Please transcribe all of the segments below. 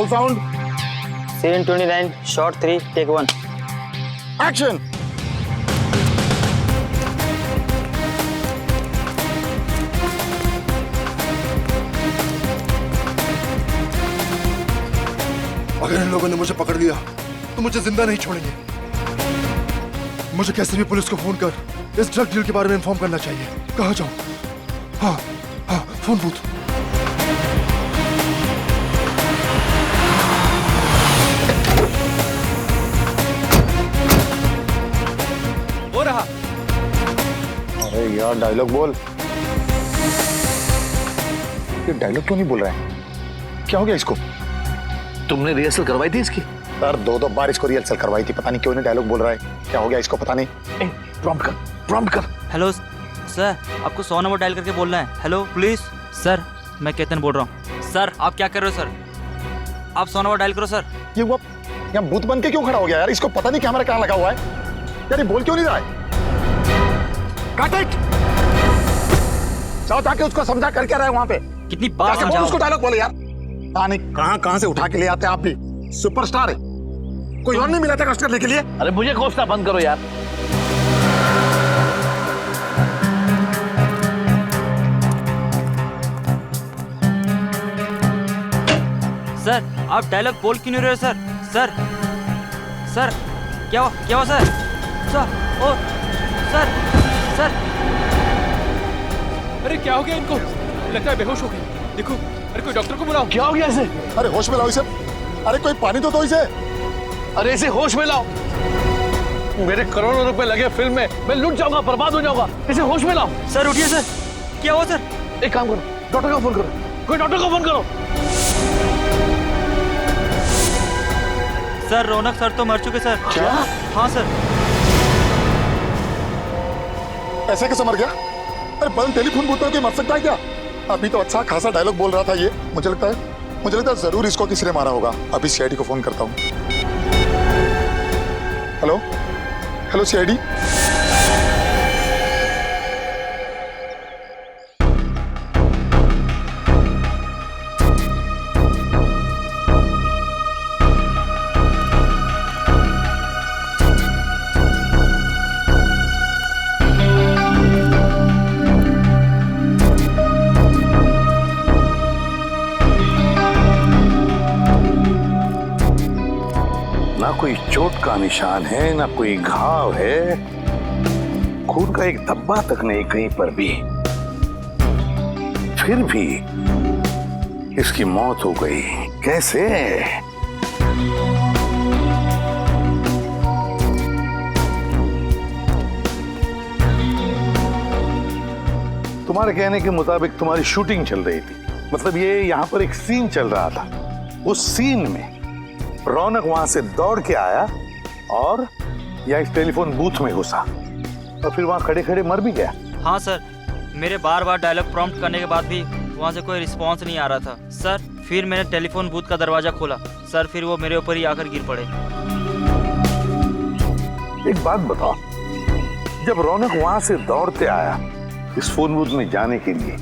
Role sound. Scene 29, shot 3, take 1. Action. अगर इन लोगों ने मुझे पकड़ लिया तो मुझे जिंदा नहीं छोड़ेंगे। मुझे कैसे भी पुलिस को फोन कर इस ड्रग डील के बारे में इन्फॉर्म करना चाहिए। कहाँ जाऊं? हाँ हाँ, फोन बूथ। हो रहा। अरे यार डायलॉग बोल। ये डायलॉग क्यों नहीं बोल रहा है? क्या हो गया इसको? तुमने रिहर्सल करवाई थी इसकी? सर दो बार इसको रिहर्सल करवाई थी, पता नहीं क्यों नहीं डायलॉग बोल रहा है। क्या हो गया इसको पता नहीं। प्रॉम्प्ट कर। हेलो सर, आपको 100 नंबर डायल करके बोलना है। हेलो पुलिस सर, मैं केतन बोल रहा हूँ। सर आप क्या कर रहे हो सर? आप 100 नंबर डायल करो सर। ये वो यहाँ भूत बन के क्यों खड़ा हो गया यार? इसको पता नहीं कैमरा कहाँ लगा हुआ है यार। ये बोल क्यों नहीं रहा है? काट इट। जाओ जाके उसको समझा कर क्या रहा है वहां पे। कितनी बार जाके बोल समझाओ? उसको डायलॉग बोले यार। पता नहीं कहाँ से उठा के ले आते हैं आप भी। सुपरस्टार है, कोई और नहीं मिला था कष्ट करने के लिए। अरे मुझे कोसना बंद करो यार। सर आप डायलॉग बोल क्यों नहीं रहे हो सर? सर सर क्या हुआ सर? सर ओ सर सर अरे क्या हो गया इनको? लगता है बेहोश हो गए। देखो, अरे कोई डॉक्टर को बुलाओ। क्या हो गया इसे? अरे होश में लाओ इसे। अरे कोई पानी तो दो इसे। अरे इसे होश में लाओ। मेरे करोड़ों रुपए लगे फिल्म में, मैं लुट जाऊंगा, बर्बाद हो जाऊंगा। इसे होश में लाओ। सर उठिए सर। क्या हुआ सर? एक काम करो, डॉक्टर को फोन करो। कोई डॉक्टर को फोन करो। सर रौनक सर तो मर चुके सर। क्या? हाँ सर। ऐसे कैसे मर गया? अरे बल टेलीफोन बूथ में कोई मर सकता है क्या? अभी तो अच्छा खासा डायलॉग बोल रहा था ये। मुझे लगता है जरूर इसको किसी ने मारा होगा। अभी सीआईडी को फोन करता हूँ। Hello CID. ना कोई चोट का निशान है, ना कोई घाव है, खून का एक धब्बा तक नहीं कहीं पर भी। फिर भी इसकी मौत हो गई। कैसे? तुम्हारे कहने के मुताबिक तुम्हारी शूटिंग चल रही थी, मतलब ये यहाँ पर एक सीन चल रहा था। उस सीन में रौनक वहां से दौड़ के आया और या इस टेलीफोन बूथ में घुसा और फिर वहां खड़े खड़े मर भी गया। हाँ सर, मेरे बार डायलॉग प्रॉम्प्ट करने के बाद भी वहाँ से कोई रिस्पांस नहीं आ रहा था सर। फिर मैंने टेलीफोन बूथ का दरवाजा खोला सर, फिर वो मेरे ऊपर ही आकर गिर पड़े। एक बात बताओ, जब रौनक वहां से दौड़ते आया इस फोन बूथ में जाने के लिए,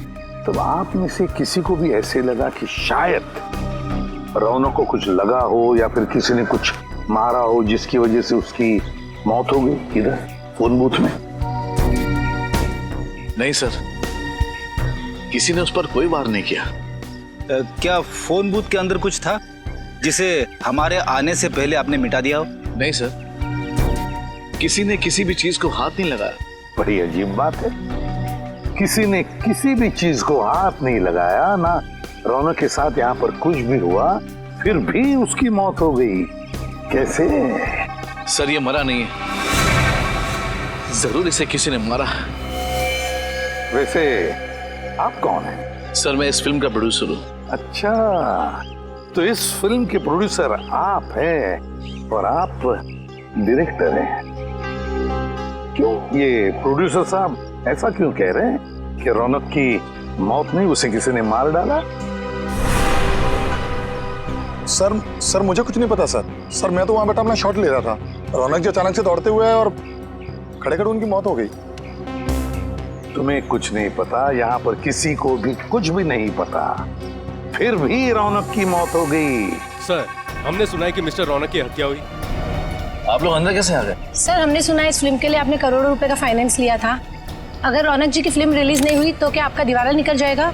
तब आप में से किसी को भी ऐसे लगा कि शायद रौनक को कुछ लगा हो या फिर किसी ने कुछ मारा हो जिसकी वजह से उसकी मौत हो गई इधर फोन बूथ में? नहीं सर, किसी ने उस पर कोई वार नहीं किया। क्या फोन बूथ के अंदर कुछ था जिसे हमारे आने से पहले आपने मिटा दिया हो? नहीं सर, किसी ने किसी भी चीज को हाथ नहीं लगाया। बड़ी अजीब बात है, किसी ने किसी भी चीज को हाथ नहीं लगाया, ना रौनक के साथ यहाँ पर कुछ भी हुआ, फिर भी उसकी मौत हो गई। कैसे? सर ये मरा नहीं है, जरूर इसे किसी ने मारा। वैसे आप कौन हैं? सर मैं इस फिल्म का प्रोड्यूसर हूँ। अच्छा, तो इस फिल्म के प्रोड्यूसर आप हैं और आप डायरेक्टर हैं। क्यों ये प्रोड्यूसर साहब ऐसा क्यों कह रहे हैं कि रौनक की मौत नहीं, उसे किसी ने मार डाला? सर मुझे कुछ नहीं पता सर मैं तो वहां बैठा अपना शॉट ले रहा था। रौनक जी अचानक से दौड़ते हुए और खड़े खड़े उनकी मौत हो गई। तुम्हें कुछ नहीं पता, यहाँ पर किसी को भी कुछ भी नहीं पता, फिर भी रौनक की मौत हो गई। सर, हमने सुना है कि मिस्टर रौनक की हत्या हुई। आप लोग अंदर कैसे आ गए? सर हमने सुना है इस फिल्म के लिए आपने करोड़ों रुपए का फाइनेंस लिया था। अगर रौनक जी की फिल्म रिलीज नहीं हुई तो क्या आपका दिवाला निकल जाएगा?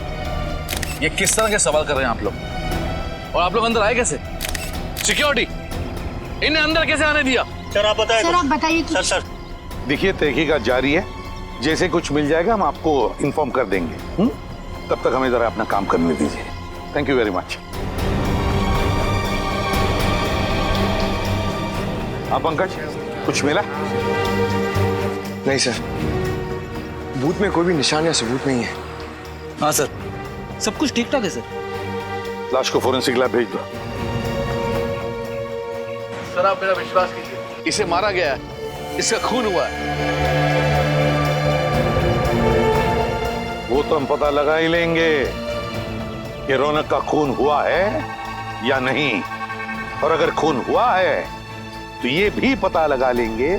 ये किस तरह के सवाल कर रहे हैं आप लोग? और आप लोग अंदर आए कैसे? सिक्योरिटी इन्हें अंदर कैसे आने दिया? सर आप बताइए। सर देखिए, तहकीकात जारी है, जैसे कुछ मिल जाएगा हम आपको इन्फॉर्म कर देंगे। तब तक हमें जरा अपना काम करने दीजिए। Thank you very much. आप पंकज, कुछ मिला? नहीं सर, बूथ में कोई भी निशान या सबूत नहीं है। हाँ सर, सब कुछ ठीक ठाक है सर। लाश को फोरेंसिक लैब भेज दो। सर आप मेरा विश्वास कीजिए, इसे मारा गया है, इसका खून हुआ है। वो तो हम पता लगा ही लेंगे कि रौनक का खून हुआ है या नहीं, और अगर खून हुआ है तो ये भी पता लगा लेंगे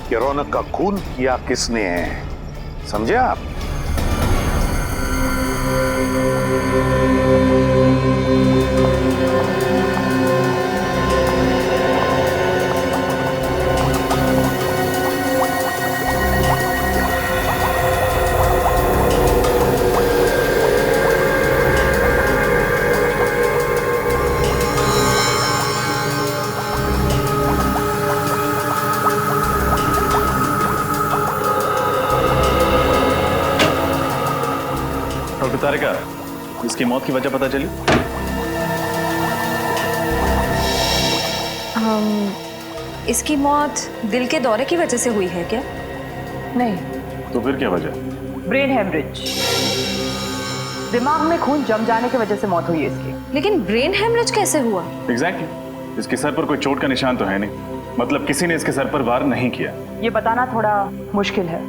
कि रौनक का खून किया किसने है। समझे आप? डॉक्टर तारिका, इसकी मौत की वजह पता चली? इसकी मौत दिल के दौरे की वजह से हुई है क्या? नहीं। तो फिर क्या वजह? ब्रेन हेमरेज, दिमाग में खून जम जाने की वजह से मौत हुई है इसकी। लेकिन ब्रेन हेमरेज कैसे हुआ? एग्जैक्टली, इसके सर पर कोई चोट का निशान तो है नहीं, मतलब किसी ने इसके सर पर वार नहीं किया। ये बताना थोड़ा मुश्किल है।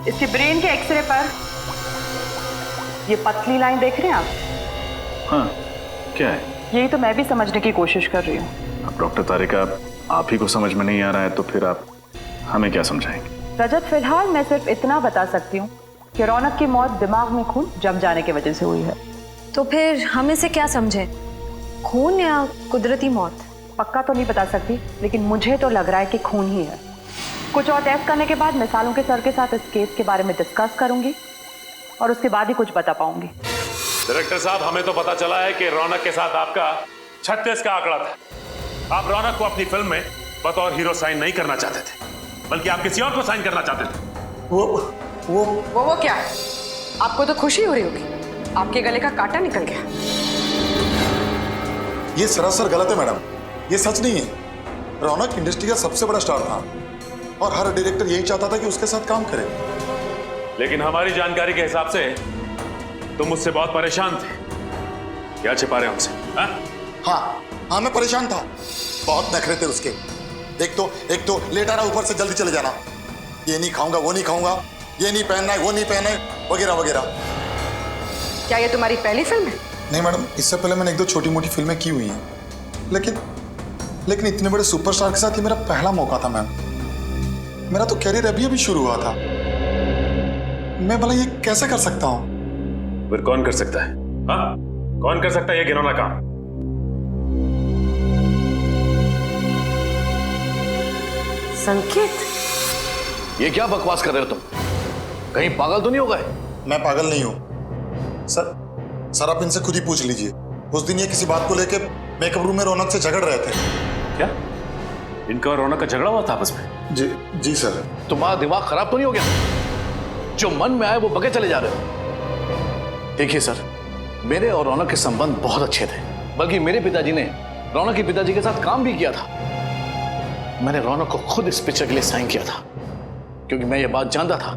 इसके ब्रेन के एक्सरे पर ये पतली लाइन देख रहे हैं आप? हाँ, क्या है? यही तो मैं भी समझने की कोशिश कर रही हूँ। अब डॉक्टर तारिका, आप ही को समझ में नहीं आ रहा है तो फिर आप हमें क्या समझाएंगे? रजत, फिलहाल मैं सिर्फ इतना बता सकती हूँ कि रौनक की मौत दिमाग में खून जम जाने की वजह से हुई है। तो फिर हम इसे क्या समझे, खून या कुदरती मौत? पक्का तो नहीं बता सकती, लेकिन मुझे तो लग रहा है कि खून ही है। कुछ और टेस्ट करने के बाद मैं सालों के सर के साथ इस केस के बारे में डिस्कस करूंगी और उसके बाद ही कुछ बता पाऊंगी। डायरेक्टर साहब, हमें तो पता चला है कि रौनक के साथ आपका 36 का आंकड़ा था। आप रौनक को अपनी फिल्म में बतौर हीरो साइन नहीं करना चाहते थे, बल्कि आप किसी और को साइन करना चाहते थे। वो क्या? आपको तो खुशी हो रही होगी, आपके गले का कांटा निकल गया। ये सरासर गलत है मैडम, ये सच नहीं है। रौनक इंडस्ट्री का सबसे बड़ा स्टार था और हर डायरेक्टर यही चाहता था कि उसके साथ काम करे। लेकिन हमारी जानकारी के हिसाब से तुम मुझसे बहुत परेशान थे। क्या छिपा रहे हमसे? हाँ, मैं परेशान था। बहुत नखरे थे उसके। एक तो लेटा रहा, ऊपर से जल्दी चले जाना, ये नहीं खाऊंगा, वो नहीं खाऊंगा, ये नहीं पहनना है, वो नहीं पहनना है, वगैरह वगैरह। क्या ये तुम्हारी पहली फिल्म है? नहीं मैडम, इससे पहले मैंने 1-2 छोटी मोटी फिल्में की हुई हैं, लेकिन इतने बड़े सुपरस्टार के साथ ये मेरा पहला मौका था मैम। मेरा तो कैरियर अभी शुरू हुआ था। मैं भला ये कैसे कर सकता हूँ? फिर कौन कर सकता है? हाँ, कौन कर सकता है ये घिनौना काम? संकेत, ये क्या बकवास कर रहे हो तुम? कहीं पागल तो नहीं हो गए? मैं पागल नहीं हूँ सर, आप इनसे खुद ही पूछ लीजिए। उस दिन ये किसी बात को लेके मेकअप रूम में रौनक से झगड़ रहे थे। क्या इनका और रौनक का झगड़ा हुआ था आपस में? जी सर। तुम्हारा दिमाग खराब तो नहीं हो गया? जो मन में आए वो बके चले जा रहे हो। देखिए सर, मेरे और रौनक के संबंध बहुत अच्छे थे, बल्कि मेरे पिताजी ने रौनक के पिताजी के साथ काम भी किया था। मैंने रौनक को खुद इस पिक्चर के लिए साइन किया था, क्योंकि मैं ये बात जानता था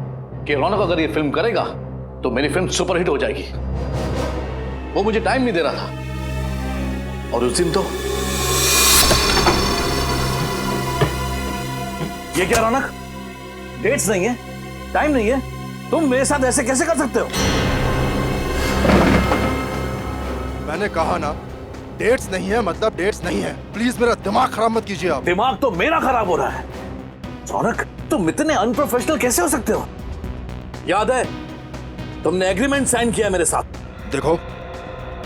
कि रौनक अगर ये फिल्म करेगा तो मेरी फिल्म सुपरहिट हो जाएगी। वो मुझे टाइम नहीं दे रहा था, और उस दिन तो ये क्या रौनक, डेट्स नहीं है, टाइम नहीं है, तुम मेरे साथ ऐसे कैसे कर सकते हो? मैंने कहा ना, डेट्स नहीं है मतलब डेट्स नहीं है। प्लीज मेरा दिमाग खराब मत कीजिए आप। दिमाग तो मेरा खराब हो रहा है। रौनक, तुम इतने अनप्रोफेशनल कैसे हो सकते हो? याद है तुमने एग्रीमेंट साइन किया मेरे साथ। देखो,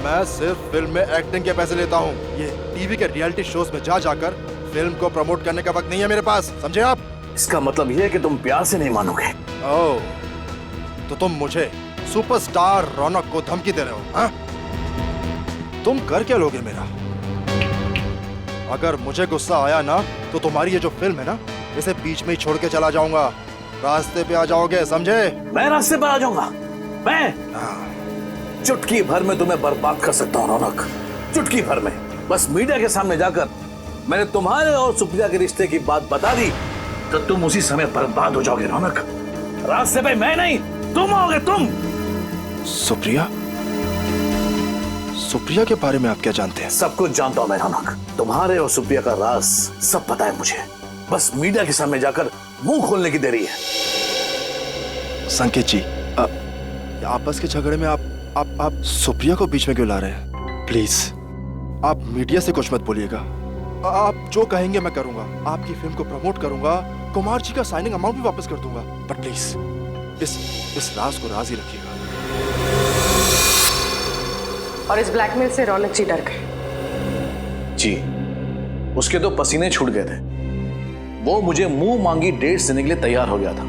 मैं सिर्फ फिल्म में एक्टिंग के पैसे लेता हूँ। ये टीवी के रियलिटी शोज में जा जाकर फिल्म को प्रमोट करने का वक्त नहीं है मेरे पास, समझे आप? इसका मतलब ये है कि तुम प्यार से नहीं मानोगे। ओह, तो तुम मुझे सुपरस्टार रौनक को धमकी दे रहे हो, हाँ? तुम कर क्या लोगे मेरा? अगर मुझे गुस्सा आया ना तो तुम्हारी ये जो फिल्म है ना, इसे बीच में ही छोड़ के चला जाऊंगा। रास्ते पे आ जाओगे, समझे? मैं रास्ते पर आ जाऊंगा? मैं चुटकी भर में तुम्हें बर्बाद कर सकता हूँ रौनक, चुटकी भर में। बस मीडिया के सामने जाकर मैंने तुम्हारे और सुप्रिया के रिश्ते की बात बता दी तो तुम उसी समय बर्बाद हो जाओगे रौनक। रास्ते पे मैं नहीं, तुम आओगे, तुम। सुप्रिया? सुप्रिया के बारे में आप क्या जानते हैं? सब कुछ जानता हूं मैं रौनक। तुम्हारे और सुप्रिया का राज सब पता है मुझे। बस मीडिया के सामने जाकर मुंह खोलने की देरी है। संकेत जी, आपस के झगड़े में आप सुप्रिया को बीच में क्यों ला रहे हैं? प्लीज आप मीडिया से कुछ मत बोलिएगा। आप जो कहेंगे मैं करूंगा। आपकी फिल्म को प्रमोट करूंगा, कुमार जी का साइनिंग अमाउंट भी वापस कर दूंगा। बट प्लीज इस राज को राज ही रखिएगा। और इस ब्लैकमेल से रौनक जी डर गए। जी, उसके तो पसीने छूट गए थे। वो मुझे मुंह मांगी डेट्स देने के लिए तैयार हो गया था,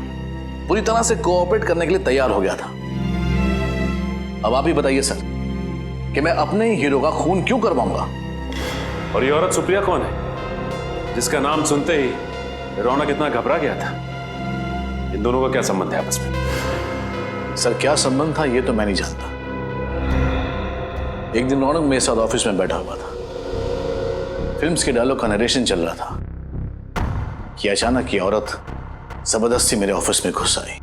पूरी तरह से कोऑपरेट करने के लिए तैयार हो गया था। अब आप ही बताइए सर कि मैं अपने ही हीरो का खून क्यों करवाऊंगा? और ये औरत सुप्रिया कौन है जिसका नाम सुनते ही रौनक इतना घबरा गया था? इन दोनों का क्या संबंध है आपस में? सर क्या संबंध था ये तो मैं नहीं जानता। एक दिन रौनक मेरे साथ ऑफिस में बैठा हुआ था, फिल्म्स के डायलॉग का नरेशन चल रहा था कि अचानक ये औरत जबरदस्ती मेरे ऑफिस में घुस आई।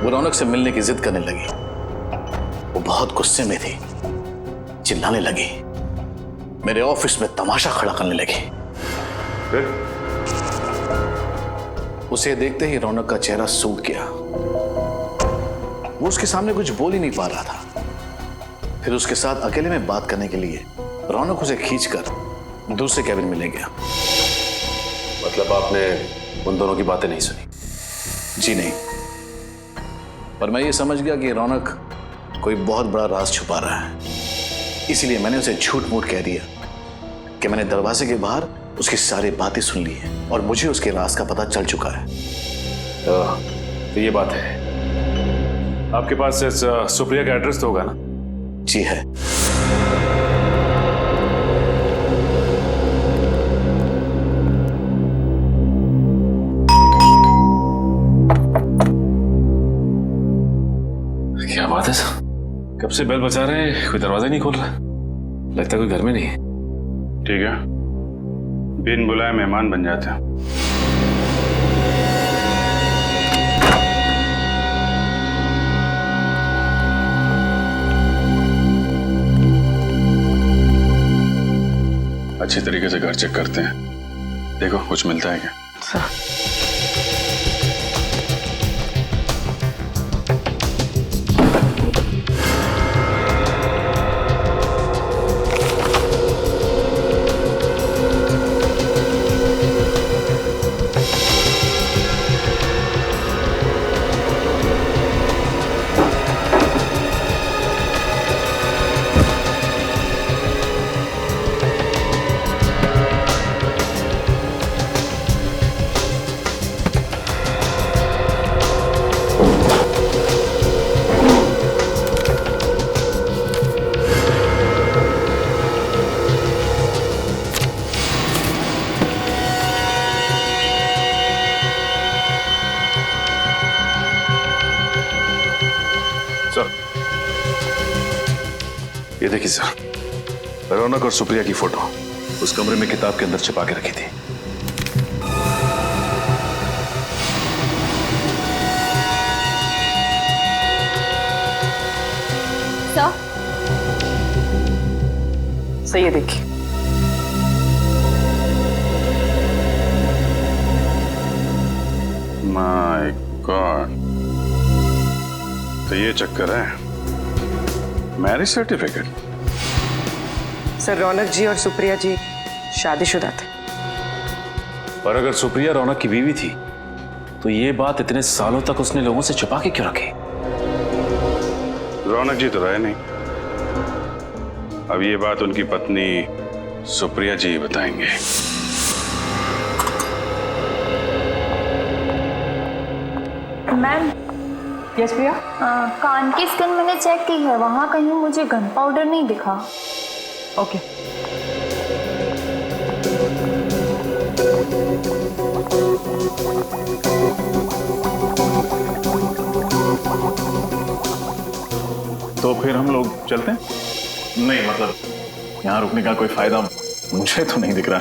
वो रौनक से मिलने की जिद करने लगी। वो बहुत गुस्से में थी, चिल्लाने लगी, मेरे ऑफिस में तमाशा खड़ा करने लगी। फिर उसे देखते ही रौनक का चेहरा सूख गया। वो उसके सामने कुछ बोल ही नहीं पा रहा था। फिर उसके साथ अकेले में बात करने के लिए रौनक उसे खींचकर दूसरे कैबिन में ले गया। मतलब आपने उन दोनों की बातें नहीं सुनी? जी नहीं, पर मैं ये समझ गया कि रौनक कोई बहुत बड़ा राज छुपा रहा है। इसीलिए मैंने उसे झूठ मूठ कह दिया कि मैंने दरवाजे के बाहर उसकी सारी बातें सुन ली हैं और मुझे उसके राज का पता चल चुका है। तो ये बात है। आपके पास इस सुप्रिया का एड्रेस तो होगा ना? जी है। क्या बात है सर, कब से बेल बजा रहे हैं, कोई दरवाजा नहीं खोल रहा। लगता है कोई घर में नहीं है। ठीक है, बिन बुलाए मेहमान बन जाते हैं। अच्छी तरीके से घर चेक करते हैं, देखो कुछ मिलता है क्या। ये देखिए सर, रौनक और सुप्रिया की फोटो उस कमरे में किताब के अंदर छिपा के रखी थी। सही है, देखिए। माय गॉड, तो ये चक्कर है। Marriage certificate? सर रौनक जी और सुप्रिया जी शादीशुदा थे। पर अगर सुप्रिया रौनक की बीवी थी तो ये बात इतने सालों तक उसने लोगों से छुपा के क्यों रखी? रौनक जी तो रहे नहीं, अब ये बात उनकी पत्नी सुप्रिया जी बताएंगे। मैम। यस प्रिया। कान की स्किन मैंने चेक की है, वहाँ कहीं मुझे गन पाउडर नहीं दिखा। ओके। तो फिर हम लोग चलते हैं? नहीं मतलब यहाँ रुकने का कोई फायदा मुझे तो नहीं दिख रहा।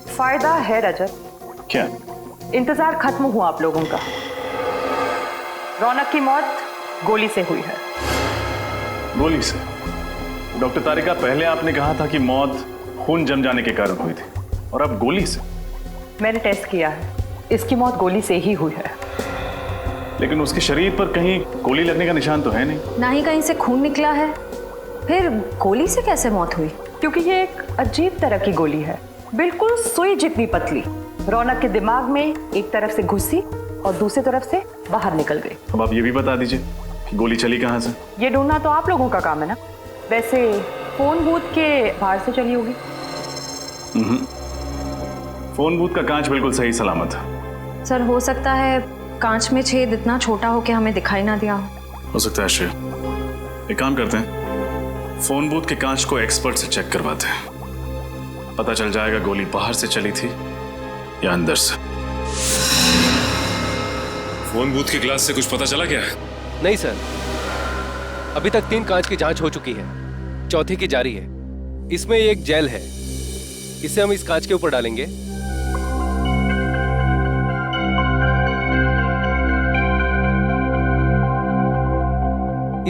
फायदा है रजत। क्या? इंतजार खत्म हुआ आप लोगों का। रौनक की मौत गोली से हुई है। गोली से? डॉक्टर तारिका, पहले आपने कहा था कि मौत खून जम जाने के कारण हुई थी, और अब गोली से? मैंने टेस्ट किया है, इसकी मौत गोली से ही हुई है। लेकिन उसके शरीर पर कहीं गोली लगने का निशान तो है नहीं। ना ही कहीं से खून निकला है, फिर गोली से कैसे मौत हुई? क्योंकि ये एक अजीब तरह की गोली है, बिल्कुल सुई जितनी पतली। रौनक के दिमाग में एक तरफ से घुसी और दूसरी तरफ से बाहर निकल गई। अब आप ये भी बता दीजिए कि गोली चली कहाँ से? ये ढूंढना तो आप लोगों का काम है ना। वैसे फोन बूथ के बाहर से चली होगी। फोन बूथ का कांच बिल्कुल सही सलामत है। सर हो सकता है कांच में छेद इतना छोटा हो कि हमें दिखाई ना दिया हो सकता है श्रेय। एक काम करते हैं, फोन बूथ के कांच को एक्सपर्ट से चेक करवाते हैं, पता चल जाएगा गोली बाहर से चली थी या अंदर से। फोन बूथ के ग्लास से कुछ पता चला क्या? नहीं सर, अभी तक 3 कांच की जांच हो चुकी है, चौथी की जारी है। इसमें एक जेल है, इसे हम इस कांच के ऊपर डालेंगे।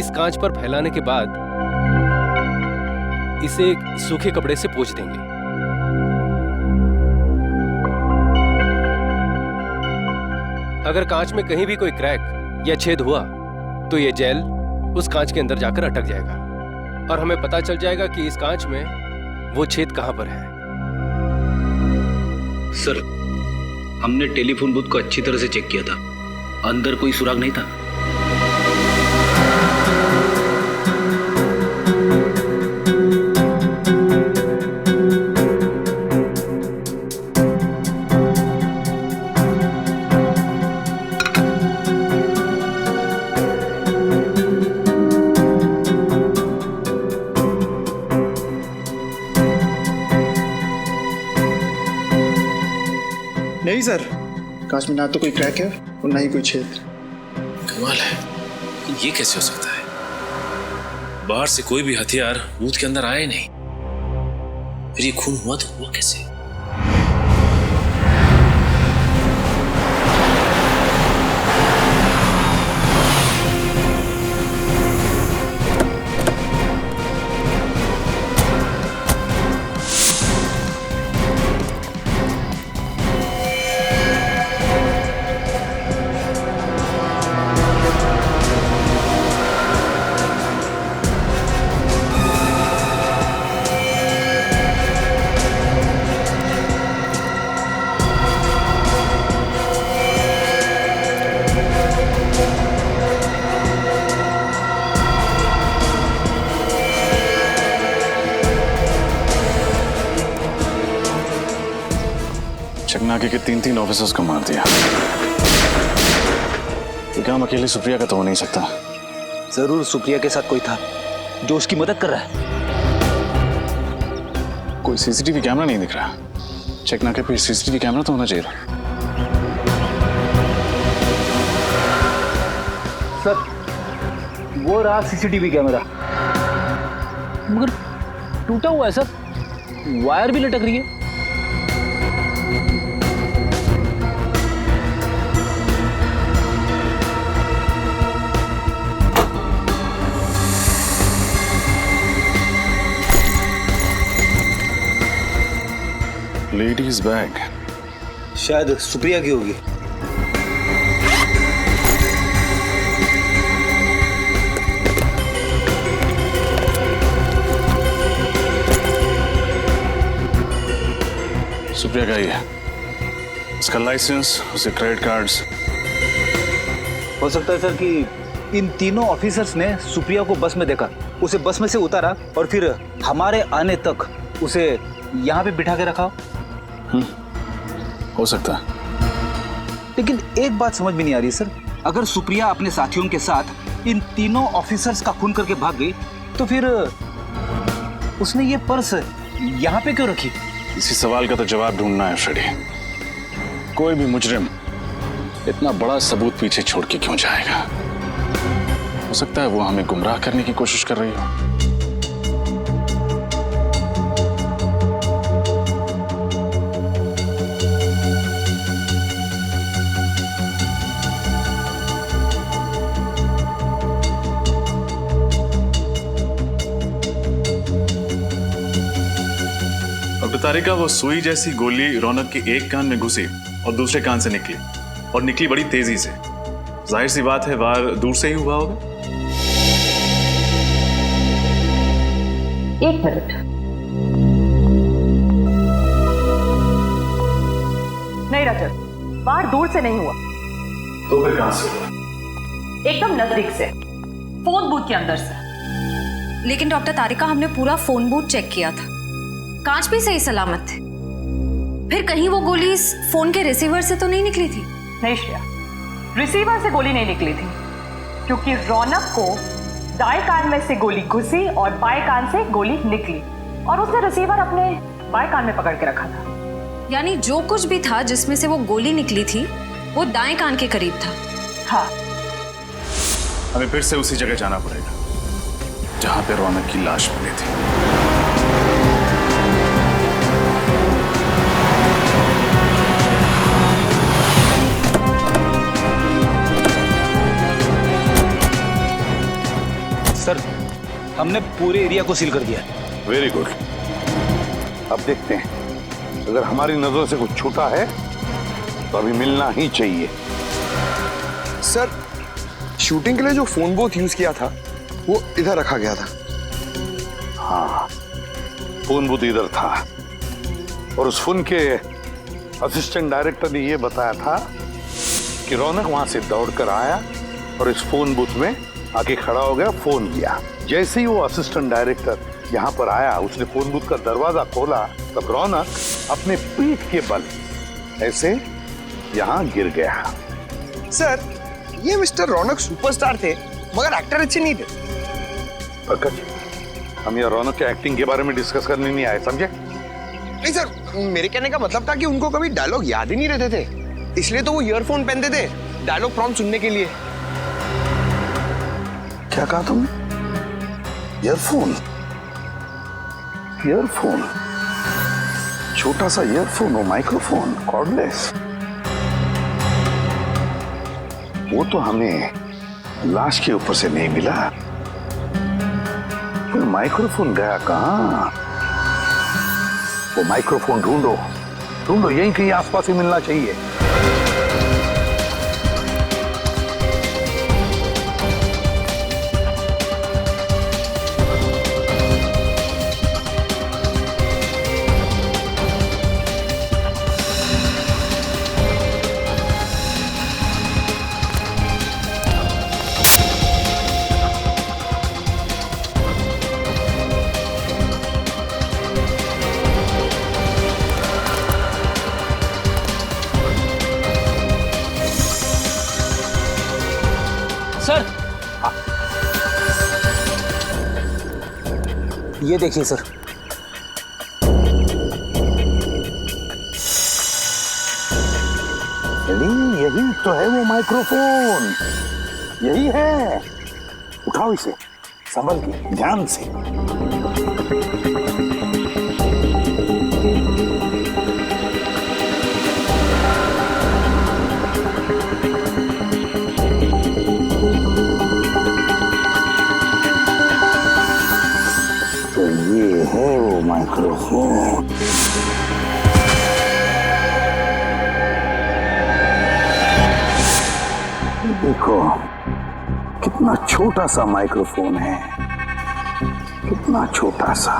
इस कांच पर फैलाने के बाद इसे एक सूखे कपड़े से पोंछ देंगे। अगर कांच में कहीं भी कोई क्रैक या छेद हुआ तो ये जेल उस कांच के अंदर जाकर अटक जाएगा और हमें पता चल जाएगा कि इस कांच में वो छेद कहां पर है। सर, हमने टेलीफोन बूथ को अच्छी तरह से चेक किया था, अंदर कोई सुराग नहीं था। नहीं सर, कांच में ना तो कोई क्रैक है और ना ही कोई छेद। कमाल है, ये कैसे हो सकता है? बाहर से कोई भी हथियार बूथ के अंदर आया ही नहीं, फिर ये खून हुआ तो हुआ कैसे? चकनाके के 3 ऑफिसर्स को मार दिया। ये काम अकेले सुप्रिया का तो हो नहीं सकता। जरूर सुप्रिया के साथ कोई था जो उसकी मदद कर रहा है। कोई सीसीटीवी कैमरा नहीं दिख रहा। चकनाके पे सीसीटीवी कैमरा तो होना चाहिए था। सर, वो रहा सीसीटीवी कैमरा, मगर टूटा हुआ है सर, वायर भी लटक रही है। लेडीज बैग शायद सुप्रिया की होगी। सुप्रिया का ही है। उसका लाइसेंस, उसके क्रेडिट कार्ड्स। हो सकता है सर कि इन तीनों ऑफिसर्स ने सुप्रिया को बस में देखा, उसे बस में से उतारा और फिर हमारे आने तक उसे यहाँ पे बिठा के रखा। हो सकता है, लेकिन एक बात समझ में नहीं आ रही सर, अगर सुप्रिया अपने साथियों के साथ इन तीनों ऑफिसर्स का खून करके भाग गई तो फिर उसने ये पर्स यहाँ पे क्यों रखी? इसी सवाल का तो जवाब ढूंढना है फ्रेडी। कोई भी मुजरिम इतना बड़ा सबूत पीछे छोड़ के क्यों जाएगा? हो सकता है वो हमें गुमराह करने की कोशिश कर रही हो। डॉक्टर तारिका, वो सुई जैसी गोली रौनक के एक कान में घुसी और दूसरे कान से निकली, और निकली बड़ी तेजी से। जाहिर सी बात है वार दूर से ही हुआ होगा। एक मिनट, नहीं रजत, वार दूर से नहीं हुआ। तो फिर कहां से हुआ? एकदम नजदीक से, फोन बूथ के अंदर से। लेकिन डॉक्टर तारिका, हमने पूरा फोन बूथ चेक किया था, कांच भी सही सलामत थे। फिर कहीं वो गोली इस फोन के रिसीवर से तो नहीं निकली थी? नहीं श्रेया, रिसीवर से गोली नहीं निकली थी, क्योंकि रौनक को दाएं कान में से गोली घुसी और बाएं कान से गोली निकली, और उसने रिसीवर अपने बाएं कान में पकड़ के रखा था। यानी जो कुछ भी था जिसमें से वो गोली निकली थी वो दाएं कान के करीब था। हाँ, हमें फिर से उसी जगह जाना पड़ेगा जहां पे रौनक की लाश मिली थी। सर, हमने पूरे एरिया को सील कर दिया। Very good. अब देखते हैं, अगर हमारी नजरों से कुछ छूटा है तो अभी मिलना ही चाहिए। सर, शूटिंग के लिए जो फोन बूथ यूज किया था वो इधर रखा गया था। हाँ, फोन बूथ इधर था, और उस फोन के असिस्टेंट डायरेक्टर ने यह बताया था कि रौनक वहां से दौड़कर आया और इस फोन बूथ में आके खड़ा हो गया, फोन किया। जैसे ही वो असिस्टेंट डायरेक्टर यहाँ पर आया, उसने फोन बूथ का दरवाजा खोला, तब रौनक अपने पीठ के बल ऐसे यहाँ गिर गया। सर, ये मिस्टर रौनक सुपरस्टार थे, मगर एक्टर अच्छे नहीं थे। पंकज, हम यहाँ रौनक के एक्टिंग के बारे में डिस्कस करने नहीं आए, समझे? नहीं सर, मेरे कहने का मतलब था कि उनको कभी डायलॉग याद ही नहीं रहते थे, इसलिए तो वो ईयरफोन पहनते थे डायलॉग प्रॉम्प्ट सुनने के लिए। क्या कहा तुमने? ईयरफोन? ईयरफोन? छोटा सा ईयरफोन, वो माइक्रोफोन, कॉर्डलेस। वो तो हमें लाश के ऊपर से नहीं मिला, फिर माइक्रोफोन गया कहां? वो माइक्रोफोन ढूंढो, ढूंढो, यहीं कहीं आसपास ही मिलना चाहिए। सर, ये देखिए सर। यही तो है वो माइक्रोफोन, यही है। उठाओ इसे, संभल के, ध्यान से। तो ये है वो माइक्रोफोन। देखो कितना छोटा सा माइक्रोफोन है, कितना छोटा सा।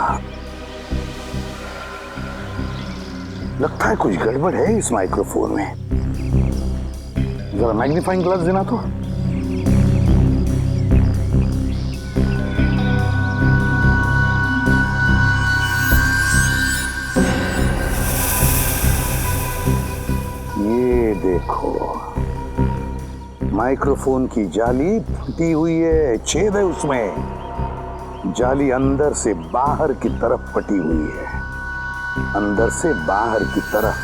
लगता है कुछ गड़बड़ है इस माइक्रोफोन में। जरा मैग्नीफाइंग ग्लास देना तो। माइक्रोफोन की जाली फटी हुई है, छेद है उसमें। जाली अंदर से बाहर की तरफ फटी हुई है, अंदर से बाहर की तरफ।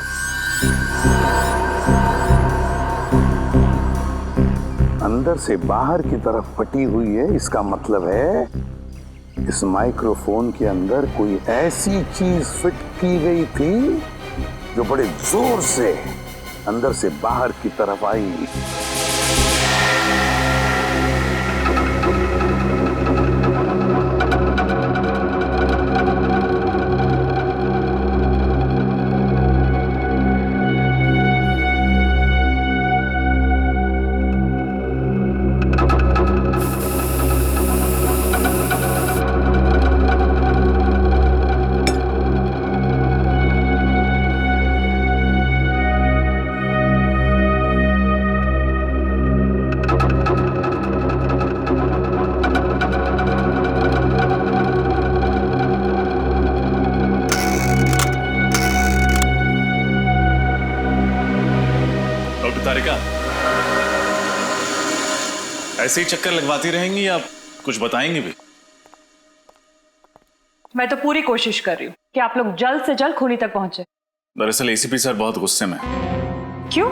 अंदर से बाहर की तरफ फटी हुई है, इसका मतलब है इस माइक्रोफोन के अंदर कोई ऐसी चीज फिट की गई थी जो बड़े जोर से अंदर से बाहर की तरफ आई। तारिका, ऐसे ही चक्कर लगवाती रहेंगी या कुछ बताएंगी भी? मैं तो पूरी कोशिश कर रही हूँ कि आप लोग जल्द से जल्द खूनी तक पहुंचे। दरअसल एसीपी सर बहुत गुस्से में। क्यों?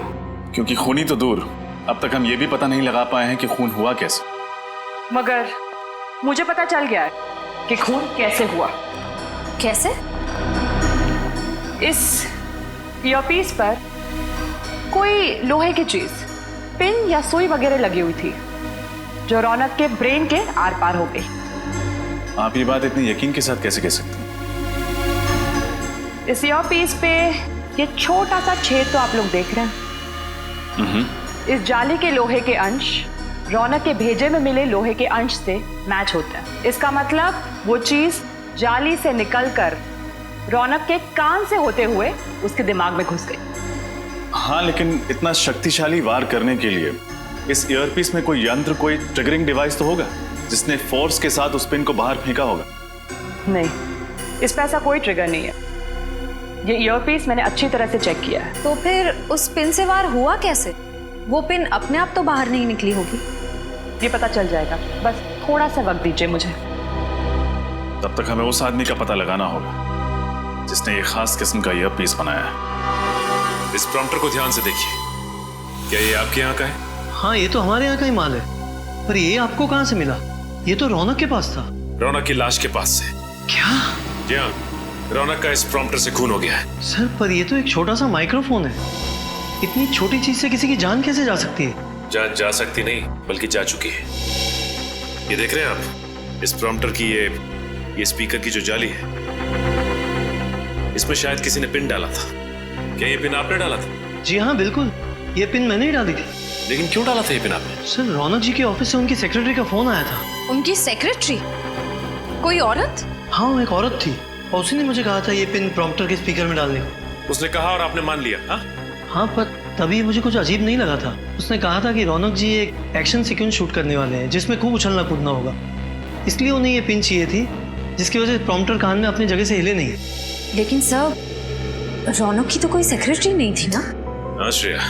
क्योंकि खूनी तो दूर, अब तक हम ये भी पता नहीं लगा पाए हैं कि खून हुआ कैसे। मगर मुझे पता चल गया है कि खून कैसे हुआ। कैसे? इस ईयरपीस पर कोई लोहे की चीज, पिन या सुई वगैरह लगी हुई थी जो रौनक के ब्रेन के आर पार हो गई। आप ये बात इतने यकीन के साथ कैसे कह सकते हैं? इस ईयरपीस पे ये छोटा सा छेद तो आप लोग देख रहे हैं। इस जाली के लोहे के अंश रौनक के भेजे में मिले लोहे के अंश से मैच होते हैं। इसका मतलब वो चीज जाली से निकलकर रौनक के कान से होते हुए उसके दिमाग में घुस गई। हाँ, लेकिन इतना शक्तिशाली वार करने के लिए इस ईयरपीस में कोई यंत्र, कोई ट्रिगरिंग डिवाइस तो होगा जिसने फोर्स के साथ उस पिन को बाहर फेंका होगा। नहीं, इस पे ऐसा कोई ट्रिगर नहीं है। ये ईयरपीस मैंने अच्छी तरह से चेक किया है। तो फिर उस पिन से वार हुआ कैसे? वो पिन अपने आप तो बाहर नहीं निकली होगी। ये पता चल जाएगा, बस थोड़ा सा वक्त दीजिए मुझे। तब तक हमें उस आदमी का पता लगाना होगा जिसने ये खास किस्म का ईयरपीस बनाया है। इस प्रॉम्प्टर को ध्यान से देखिए। क्या ये आपके यहाँ का है? हाँ, ये तो हमारे यहाँ का ही माल है। पर ये आपको कहाँ से मिला? ये तो रौनक के पास था। रौनक की लाश के पास से। क्या? जी हाँ, रौनक का इस प्रॉम्प्टर से खून हो गया है। सर, पर ये तो एक छोटा सा माइक्रोफोन है। इतनी छोटी चीज से किसी की जान कैसे जा सकती है? जान जा सकती नहीं, बल्कि जा चुकी है। ये देख रहे हैं आप, इस प्रॉम्प्टर की ये स्पीकर की जो जाली है, इसमें शायद किसी ने पिन डाला था। क्या ये पिन आपने डाला था? जी हाँ, बिल्कुल, ये पिन मैंने ही डाली थी। लेकिन क्यों डाला था ये पिन आपने? सर, रौनक जी के ऑफिस से उनकी सेक्रेटरी का फोन आया था। उनकी सेक्रेटरी? कोई औरत? हाँ, एक औरत थी और उसी ने मुझे कहा था ये पिन प्रॉम्प्टर के स्पीकर में डालने को। उसने कहा और आपने मान लिया? हाँ, पर तभी मुझे कुछ अजीब नहीं लगा था। उसने कहा था कि रौनक जी एक एक्शन सीक्वेंस शूट करने वाले हैं जिसमें खूब उछलना कूदना होगा, इसलिए उन्हें ये पिन चाहिए थी, जिसकी वजह से प्रॉम्प्टर कान में अपनी जगह से हिले नहीं। लेकिन सर, रौनक की तो कोई सेक्रेटरी नहीं थी ना? हाँ श्रेया,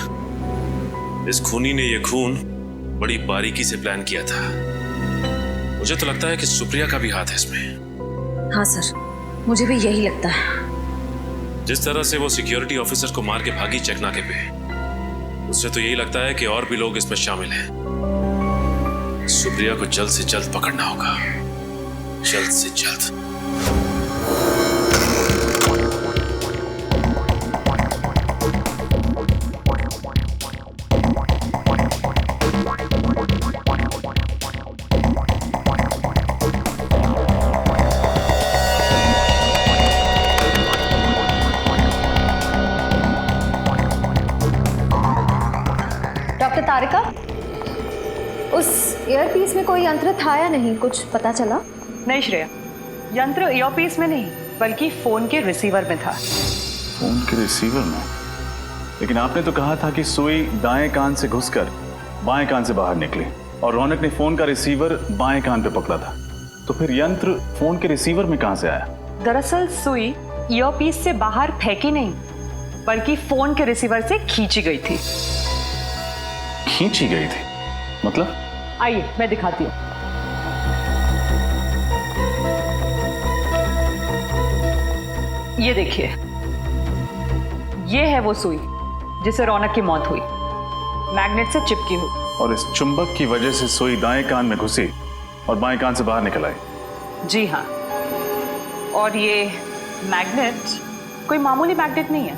इस खूनी ने ये खून बड़ी बारीकी से प्लान किया था। मुझे तो लगता है कि सुप्रिया का भी हाथ है इसमें। हाँ सर, मुझे भी यही लगता है। जिस तरह से वो सिक्योरिटी ऑफिसर को मार के भागी चेकनाके पे, उससे तो यही लगता है कि और भी लोग इसमें शामिल हैं। सुप्रिया को जल्द से जल्द पकड़ना होगा, जल्द से जल्द। तारिका, उस ईयरपीस में कोई यंत्र था या नहीं, कुछ पता चला? नहीं श्रेया, यंत्र ईयरपीस में नहीं बल्कि फोन के रिसीवर में था। फोन के रिसीवर में? लेकिन आपने तो कहा था कि सुई दाएं कान से घुसकर बाएं कान से बाहर निकली और रौनक ने फोन का रिसीवर बाएं कान पे पकड़ा था, तो फिर यंत्र फोन के रिसीवर में कहां से आया? दरअसल सुई ईयरपीस से बाहर फेंकी नहीं बल्कि फोन के रिसीवर से खींची गई थी। खींची गई थी? मतलब? आइए मैं दिखाती हूँ। ये देखिए, ये है वो सुई जिसे रौनक की मौत हुई, मैग्नेट से चिपकी हुई। और इस चुंबक की वजह से सुई दाएं कान में घुसी और बाएं कान से बाहर निकल आई। जी हाँ, और ये मैग्नेट कोई मामूली मैग्नेट नहीं है,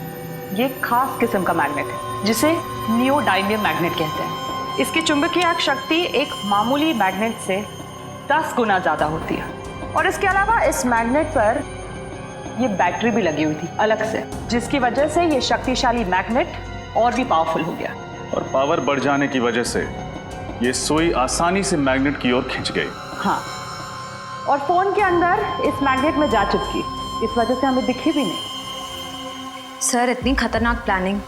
ये एक खास किस्म का मैग्नेट है जिसे नियोडायमियम मैग्नेट कहते हैं। इसकी चुंबकीय शक्ति एक मामूली मैग्नेट से 10 गुना ज्यादा होती है। और इसके अलावा इस मैग्नेट पर ये बैटरी भी लगी हुई थी अलग से, जिसकी वजह से ये शक्तिशाली मैग्नेट और भी पावरफुल हो गया। और पावर बढ़ जाने की वजह से ये सुई आसानी से मैग्नेट की ओर खिंच गई। हाँ, और फोन के अंदर इस मैग्नेट में जा चिपकी, इस वजह से हमें दिखी भी नहीं। सर इतनी खतरनाक प्लानिंग,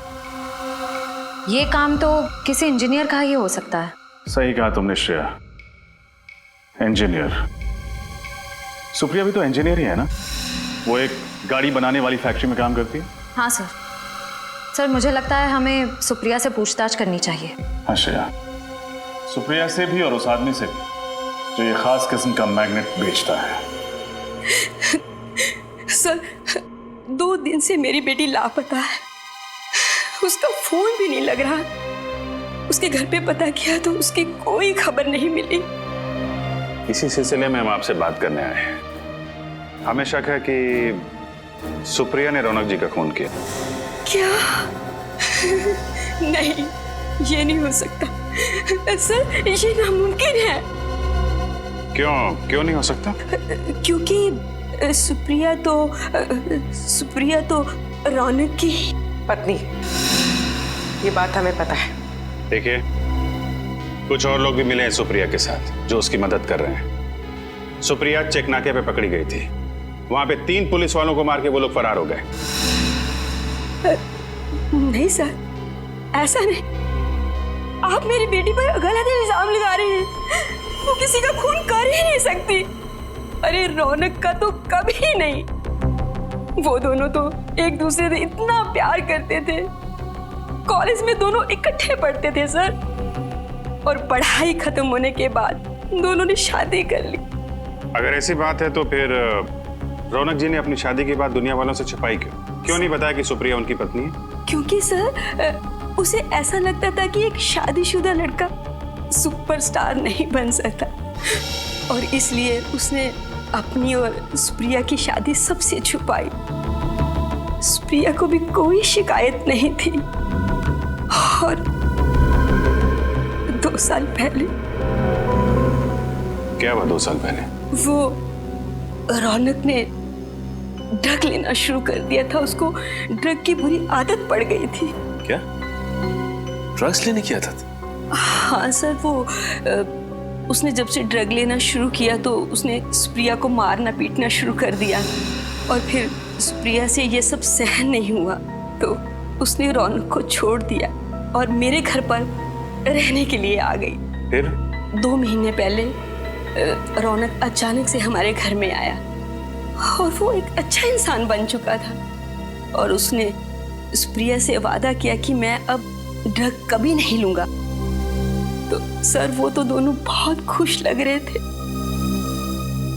ये काम तो किसी इंजीनियर का ही हो सकता है। सही कहा तुमने श्रेया, इंजीनियर। सुप्रिया भी तो इंजीनियर ही है ना? वो एक गाड़ी बनाने वाली फैक्ट्री में काम करती है। हाँ सर। सर मुझे लगता है हमें सुप्रिया से पूछताछ करनी चाहिए। हाँ श्रेया, सुप्रिया से भी और उस आदमी से भी जो ये खास किस्म का मैग्नेट बेचता है। सर 2 दिन से मेरी बेटी लापता है, उसका फोन भी नहीं लग रहा। उसके घर पे पता किया तो उसकी कोई खबर नहीं मिली। इसी सिलसिले में हम आपसे बात करने आए हैं। हमें शक है कि सुप्रिया ने रौनक जी का खून किया। क्या? नहीं, ये नहीं हो सकता सर, ये नामुमकिन है। क्यों नहीं हो सकता? क्योंकि सुप्रिया तो रौनक की पत्नी, ये बात हमें पता है। देखिए, कुछ और लोग भी मिले हैं सुप्रिया के साथ जो उसकी मदद कर रहे हैं। सुप्रिया चेक नाके पे पकड़ी गई थी, वहां पे 3 पुलिस वालों को मार के वो लोग फरार हो गए। नहीं सर, ऐसा नहीं। आप मेरी बेटी पर गलत इल्जाम लगा रहे हैं। वो किसी का खून कर ही नहीं सकती। अरे रौनक का तो कभी नहीं। वो दोनों तो एक दूसरे से इतना प्यार करते थे, कॉलेज में दोनों इकट्ठे पढ़ते थे सर, और पढ़ाई खत्म होने के बाद दोनों ने शादी कर ली। अगर ऐसी बात है तो फिर रौनक जी ने अपनी शादी के बाद दुनिया वालों से छिपाई क्यों नहीं बताया कि सुप्रिया उनकी पत्नी है? क्योंकि सर उसे ऐसा लगता था कि एक शादीशुदा लड़का सुपरस्टार नहीं बन सकता, और इसलिए उसने अपनी और सुप्रिया की शादी सबसे छुपाई। सुप्रिया को भी कोई शिकायत नहीं थी। और 2 साल पहले। क्या हुआ 2 साल पहले? वो रौनक ने ड्रग लेना शुरू कर दिया था। उसको ड्रग की बुरी आदत पड़ गई थी। क्या? ड्रग्स लेने की आदत? हाँ सर, वो उसने जब से ड्रग लेना शुरू किया तो उसने सुप्रिया को मारना पीटना शुरू कर दिया, और फिर सुप्रिया से ये सब सहन नहीं हुआ तो उसने रौनक को छोड़ दिया और मेरे घर पर रहने के लिए आ गई। फिर 2 महीने पहले रौनक अचानक से हमारे घर में आया, और वो एक अच्छा इंसान बन चुका था, और उसने सुप्रिया से वादा किया कि मैं अब ड्रग कभी नहीं लूंगा। तो सर वो तो दोनों बहुत खुश लग रहे थे,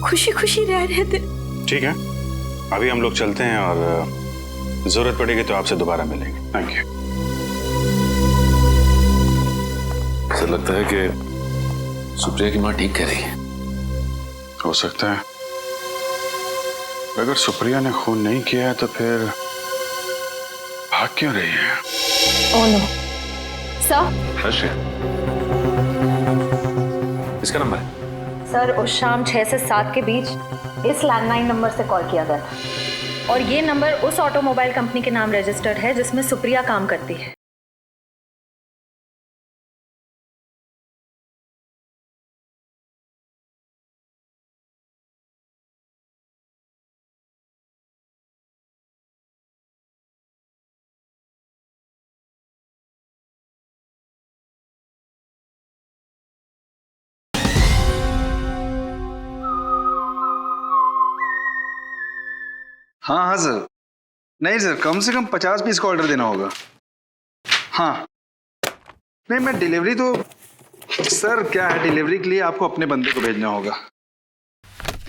खुशी खुशी रह रहे थे। ठीक है, अभी हम लोग चलते हैं और जरूरत पड़ेगी तो आपसे दोबारा मिलेंगे। Thank you. ऐसा लगता है कि सुप्रिया की माँ ठीक कह रही है। हो सकता है। अगर सुप्रिया ने खून नहीं किया है तो फिर भाग क्यों रही है? Oh no sir. इसका नंबर है? सर उस शाम 6 से 7 के बीच इस लैंडलाइन नंबर से कॉल किया गया था, और ये नंबर उस ऑटोमोबाइल कंपनी के नाम रजिस्टर्ड है जिसमें सुप्रिया काम करती है। हाँ हाँ सर। नहीं सर, कम से कम 50 पीस का ऑर्डर देना होगा। हाँ नहीं, मैं डिलीवरी तो सर क्या है, डिलीवरी के लिए आपको अपने बंदे को भेजना होगा।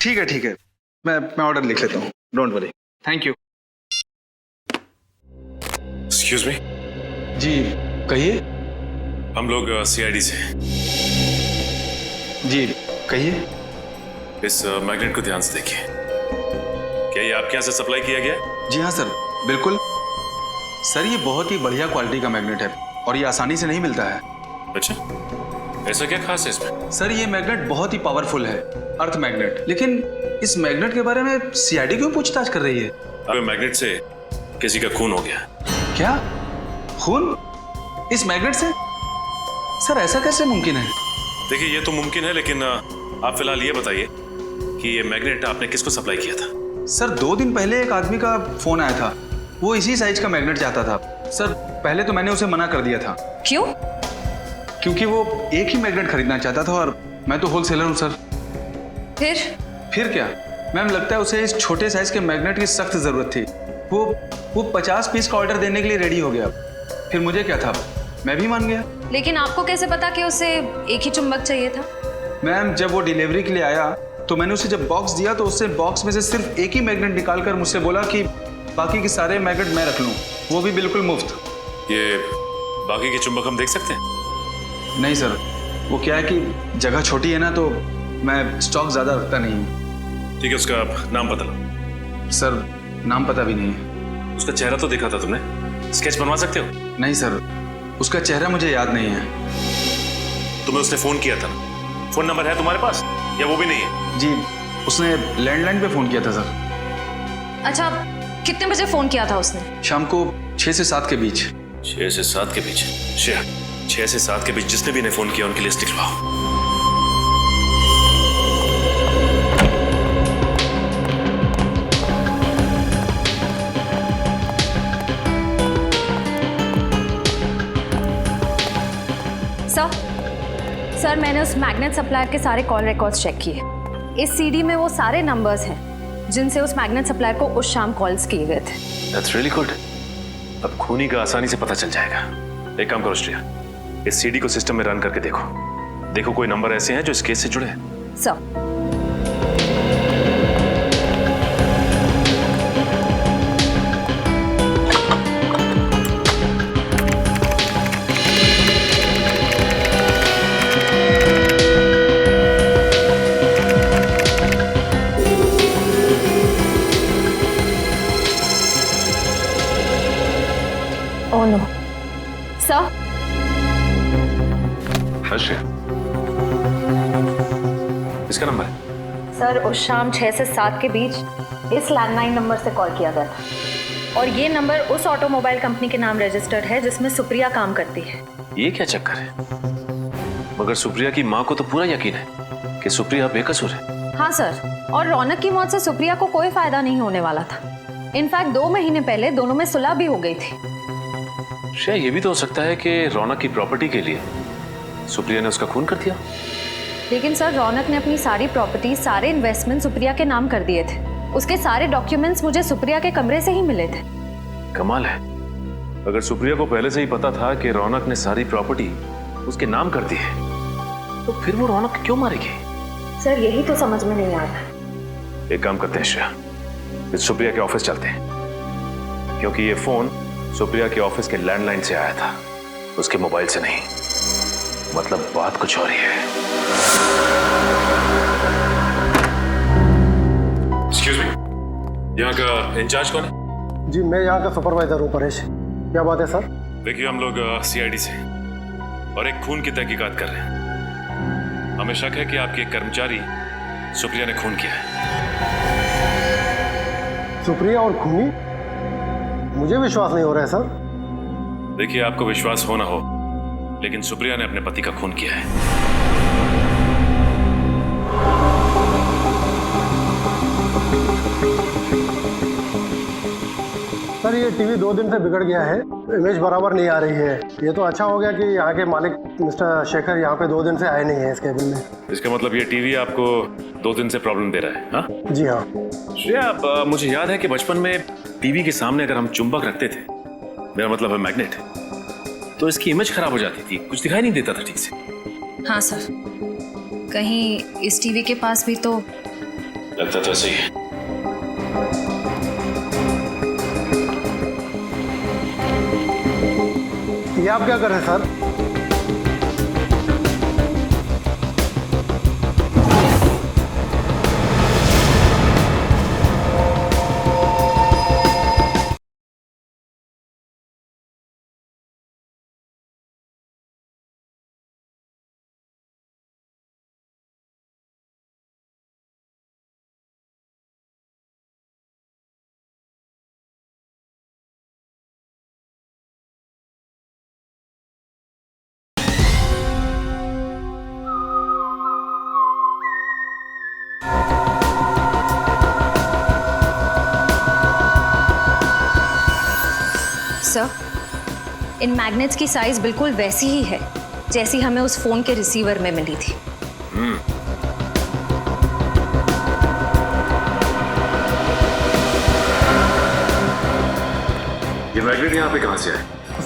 ठीक है, मैं ऑर्डर लिख लेता हूँ, don't worry. Thank you. Excuse me. जी कहिए। हम लोग सीआईडी से। जी कहिए। इस मैग्नेट को ध्यान से देखिए। क्या ये आपके यहाँ से सप्लाई किया गया है? जी हाँ सर, बिल्कुल। सर ये बहुत ही बढ़िया क्वालिटी का मैग्नेट है और ये आसानी से नहीं मिलता है। अच्छा, ऐसा क्या खास है इसमें? सर ये मैग्नेट बहुत ही पावरफुल है, अर्थ मैग्नेट। लेकिन इस मैग्नेट के बारे में सीआईडी क्यों पूछताछ कर रही है? अब मैग्नेट से किसी का खून हो गया। क्या? खून इस मैग्नेट से? सर ऐसा कैसे मुमकिन है? देखिए ये तो मुमकिन है, लेकिन आप फिलहाल ये बताइए कि ये मैग्नेट आपने किसको सप्लाई किया था? सर 2 दिन पहले एक आदमी का फोन आया था, वो इसी साइज का मैग्नेट चाहता था। सर पहले तो मैंने उसे मना कर दिया था। क्यों? क्योंकि वो एक ही मैग्नेट खरीदना चाहता था और मैं तो होलसेलर हूँ सर। फिर क्या मैम, लगता है उसे इस छोटे साइज के मैग्नेट की सख्त जरूरत थी। वो 50 पीस का ऑर्डर देने के लिए रेडी हो गया। फिर मुझे क्या था, मैं भी मान गया। लेकिन आपको कैसे पता कि उसे एक ही चुंबक चाहिए था? मैम जब वो डिलीवरी के लिए आया तो मैंने उसे जब बॉक्स दिया तो उससे बॉक्स में से सिर्फ एक ही मैग्नेट निकालकर मुझसे बोला कि बाकी के सारे मैग्नेट मैं रख लूं, वो भी बिल्कुल मुफ्त। ये बाकी के चुंबक हम देख सकते हैं? नहीं सर, वो क्या है कि जगह छोटी है ना, तो मैं स्टॉक ज्यादा रखता नहीं हूँ। ठीक है, उसका नाम बता लो। सर नाम पता भी नहीं है। उसका चेहरा तो देखा था तुमने, स्केच बनवा सकते हो? नहीं सर, उसका चेहरा मुझे याद नहीं है। तुम्हें उसने फोन किया था, फोन नंबर है तुम्हारे पास या वो भी नहीं है? जी उसने लैंडलाइन पे फोन किया था सर। अच्छा, कितने बजे फोन किया था उसने? शाम को 6 से 7 के बीच। 6 से 7 के बीच? 6 से 7 के बीच जिसने भी ने फोन किया उनकी लिस्ट लिखवाओ। सर मैंने उस मैग्नेट सप्लायर के सारे कॉल रिकॉर्ड्स चेक किए। इस सीडी में वो सारे नंबर्स हैं जिनसे उस मैग्नेट सप्लायर को उस शाम कॉल्स किए गए थे। That's really good। अब खूनी का आसानी से पता चल जाएगा। एक काम करो श्रेया, इस सीडी को सिस्टम में रन करके देखो कोई नंबर ऐसे हैं जो इस केस से जुड़े हैं। सर इसका नंबर है? सर उस शाम 6 से 7 के बीच इस लैंडलाइन नंबर से कॉल किया गया था और ये नंबर उस ऑटोमोबाइल कंपनी के नाम रजिस्टर्ड है जिसमें सुप्रिया काम करती है। ये क्या चक्कर है? मगर सुप्रिया की माँ को तो पूरा यकीन है कि सुप्रिया बेकसूर है। हाँ सर, और रौनक की मौत से सुप्रिया को कोई फायदा नहीं होने वाला था। इनफैक्ट 2 महीने पहले दोनों में सुलह भी हो गई थी। श्रेया ये भी तो हो सकता है कि रौनक की प्रॉपर्टी के लिए सुप्रिया ने उसका खून कर दिया। लेकिन सर रौनक ने अपनी सारी प्रॉपर्टी, सारे इन्वेस्टमेंट सुप्रिया के नाम कर दिए थे। उसके सारे डॉक्यूमेंट्स मुझे सुप्रिया के कमरे से ही मिले थे। कमाल है, अगर सुप्रिया को पहले से ही पता था कि रौनक ने सारी प्रॉपर्टी उसके नाम कर दी है तो फिर वो रौनक क्यों मारेगी? सर यही तो समझ में नहीं आता। एक काम करते हैं श्रेया, इस सुप्रिया के ऑफिस चलते हैं, क्योंकि ये फोन सुप्रिया के ऑफिस के लैंडलाइन से आया था, उसके मोबाइल से नहीं। मतलब बात कुछ और ही है। एक्सक्यूज मी, यहाँ का इंचार्ज कौन है? जी मैं यहाँ का सुपरवाइजर हूँ, परेश। क्या बात है सर? देखिए हम लोग सीआईडी से और एक खून की तहकीकात कर रहे हैं। हमें शक है कि आपकी एक कर्मचारी सुप्रिया ने खून किया है। सुप्रिया और खूनी? मुझे विश्वास नहीं हो रहा है सर। देखिए आपको विश्वास हो ना हो, लेकिन सुप्रिया ने अपने पति का खून किया है। सर ये टीवी 2 दिन से बिगड़ गया है, इमेज बराबर नहीं आ रही है। ये तो अच्छा हो गया कि यहाँ के मालिक मिस्टर शेखर यहाँ पे 2 दिन से आए नहीं है इस केबिन में। इसका मतलब ये टीवी आपको 2 दिन से प्रॉब्लम दे रहा है? हाँ जी हाँ। श्रेया मुझे याद है कि बचपन में टीवी के सामने अगर हम चुंबक रखते थे, मेरा मतलब है मैग्नेट, तो इसकी इमेज खराब हो जाती थी, कुछ दिखाई नहीं देता था ठीक से। हाँ सर, कहीं इस टीवी के पास भी तो लगता तो ऐसे ही है। ये आप क्या कर रहे हैं सर? सर, इन मैग्नेट्स की साइज बिल्कुल वैसी ही है जैसी हमें उस फोन के रिसीवर में मिली थी। ये मैग्नेट यहाँ पे कहाँ से आया?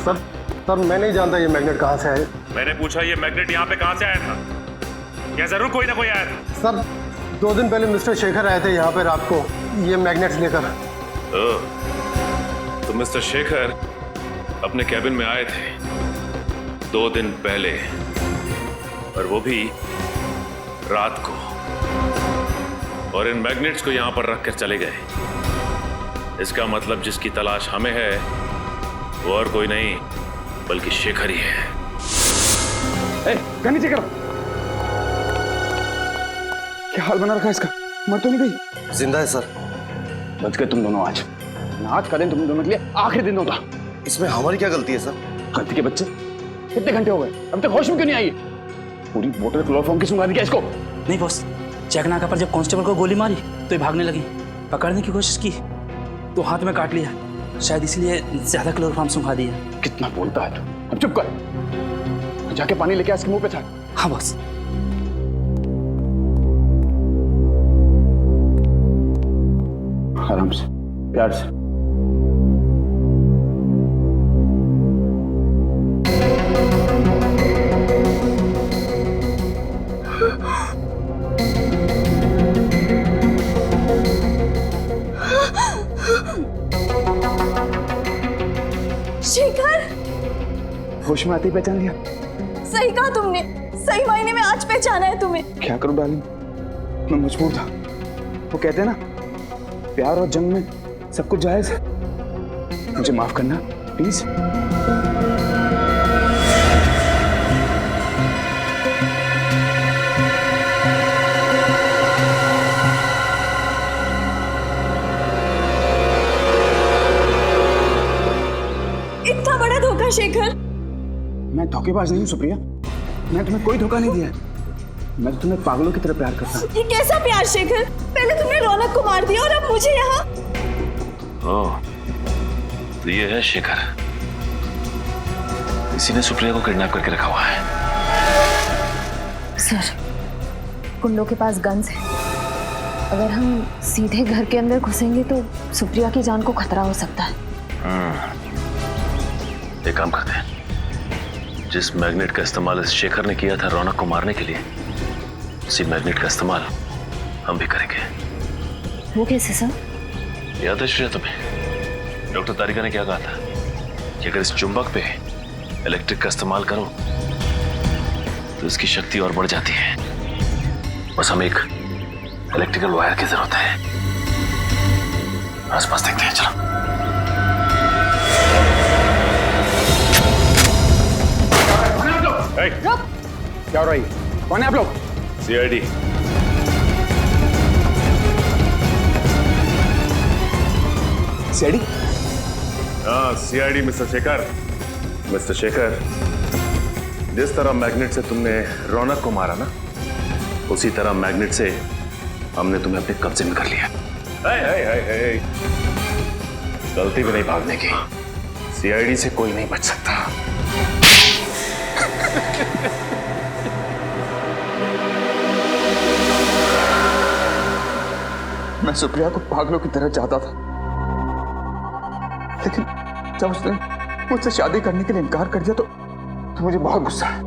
सर मैं नहीं जानता ये मैग्नेट कहाँ से आए। मैंने पूछा ये मैग्नेट यहाँ पे कहाँ से आया था? क्या जरूर कोई ना कोई आया था? सर 2 दिन पहले मिस्टर शेखर आए थे यहाँ पे रात को ये मैग्नेट्स लेकर। तो मिस्टर शेखर अपने कैबिन में आए थे 2 दिन पहले, और वो भी रात को, और इन मैग्नेट्स को यहां पर रखकर चले गए। इसका मतलब जिसकी तलाश हमें है वो और कोई नहीं बल्कि शेखर ही है। नीचे करो। क्या हाल बना रखा है इसका? मर तो नहीं गई? जिंदा है सर। बच गए तुम दोनों आज। आज का दिन तुम दोनों के लिए आखिरी दिन होगा। इसमें हमारी क्या गलती है सर? गलती के बच्चे, कितने घंटे हो गए अब तक होश में क्यों नहीं आई? पूरी बोतल क्लोरोफॉर्म की सुंघा दी क्या इसको? नहीं बॉस, चेकनाका पर जब कांस्टेबल को गोली मारी तो ये भागने लगी। पकड़ने की कोशिश की तो हाथ में काट लिया, शायद इसलिए ज्यादा क्लोरोफॉर्म सुंघा दिया। कितना बोलता है तू? अब चुप कर, जाके पानी लेके इसके मुंह पे छाट। हाँ बॉस। आराम से, प्यार से। शेखर, होश में आते ही पहचान लिया? सही कहा तुमने, सही मायने में आज पहचाना है तुम्हें। क्या करूं डार्लिंग, मैं मजबूर था। वो कहते हैं ना, प्यार और जंग में सब कुछ जायज है। मुझे माफ करना प्लीज। इतना बड़ा धोखा शेखर। मैं धोखेबाज नहीं हूं सुप्रिया, मैं तुम्हें कोई धोखा नहीं दिया। मैं तो तुम्हें पागलों की तरह प्यार करता हूं। ये कैसा प्यार शेखर? पहले तुमने रौनक को मार दिया और अब मुझे यहाँ। ओह, तो ये है शेखर। इसी ने सुप्रिया को किडनैप करके रखा हुआ है। सर, कुंडों के पास गन्स है। अगर हम सीधे घर के अंदर घुसेंगे तो सुप्रिया की जान को खतरा हो सकता है। एक काम करते हैं, जिस मैग्नेट का इस्तेमाल इस शेखर ने किया था रौनक को मारने के लिए, उसी मैग्नेट का इस्तेमाल हम भी करेंगे। वो कैसे सर? याद है श्रेया तुम्हें डॉक्टर तारिका ने क्या कहा था कि अगर इस चुंबक पे इलेक्ट्रिक का इस्तेमाल करो तो इसकी शक्ति और बढ़ जाती है। बस हमें एक इलेक्ट्रिकल वायर की जरूरत है। आसपास देखते हैं, चलो। क्या हो रहा है? कौन है आप लोग? सीआईडी। सीआईडी? हाँ, CID mister Shekhar. Mister Shekhar, जिस तरह मैग्नेट से तुमने रौनक को मारा ना, उसी तरह मैग्नेट से हमने तुम्हें अपने कब्जे में कर लिया। गलती भी नहीं भागने की। सीआईडी से कोई नहीं बच सकता। मैं सुप्रिया को पागलों की तरह चाहता था, लेकिन जब उसने मुझसे शादी करने के लिए इनकार कर दिया तो मुझे बहुत गुस्सा है।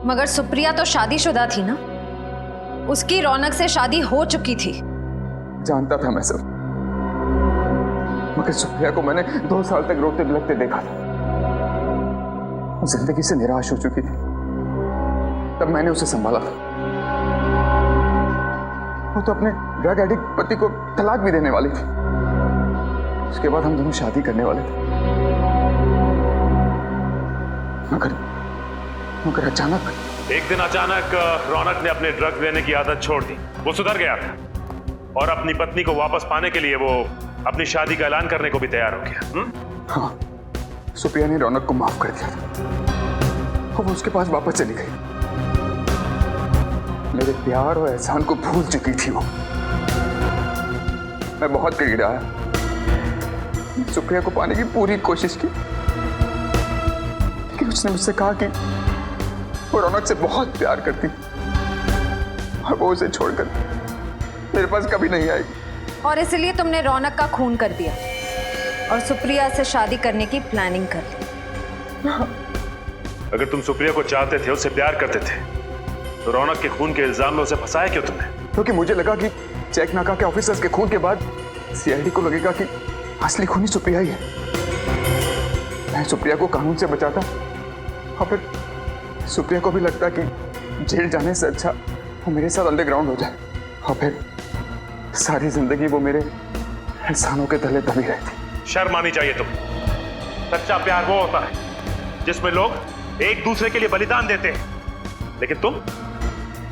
मगर सुप्रिया तो शादीशुदा थी ना, उसकी रौनक से शादी हो चुकी थी। जानता था मैं सब, मगर सुप्रिया को मैंने 2 साल तक रोते बिलखते देखा था। वो जिंदगी से निराश हो चुकी थी, तब मैंने उसे संभाला था। वो तो अपने ड्रग एडिक्ट पति को तलाक भी देने वाली थी। उसके बाद हम दोनों शादी करने वाले थे, मगर अचानक एक दिन अचानक रौनक ने अपने ड्रग लेने की आदत छोड़ दी। वो सुधर गया था और अपनी पत्नी को वापस पाने के लिए वो अपनी शादी का ऐलान करने को भी तैयार हो गया। हाँ, सुप्रिया ने रौनक को माफ कर दिया था और वो उसके पास वापस चली गई। मेरे प्यार और एहसान को भूल चुकी थी वो। मैं बहुत करीब आया, सुप्रिया को पाने की पूरी कोशिश की, लेकिन उसने मुझसे कहा कि वो रौनक से बहुत प्यार करती और वो उसे छोड़कर मेरे पास कभी नहीं आएगी। और इसलिए तुमने रौनक का खून कर दिया और सुप्रिया से शादी करने की प्लानिंग कर ली। अगर तुम सुप्रिया को चाहते थे, उससे प्यार करते थे, तो रौनक के खून के इल्जाम में उसे फंसाया क्यों तुमने? क्योंकि मुझे लगा कि चेक नाका के ऑफिसर्स के खून के बाद सीआईडी को लगेगा कि असली खूनी सुप्रिया ही है। मैं सुप्रिया को कानून से बचाता और फिर सुप्रिया को भी लगता कि जेल जाने से अच्छा वो मेरे साथ अंडरग्राउंड हो जाए और फिर सारी जिंदगी वो मेरे एहसानों के तले दबी रहती। शर्म आनी चाहिए तुम्हें। सच्चा प्यार वो होता है जिसमें लोग एक दूसरे के लिए बलिदान देते हैं, लेकिन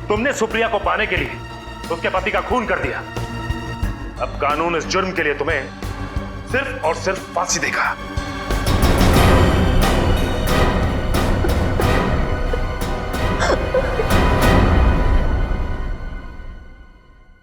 तुमने सुप्रिया को पाने के लिए उसके पति का खून कर दिया। अब कानून इस जुर्म के लिए तुम्हें सिर्फ और सिर्फ फांसी देगा।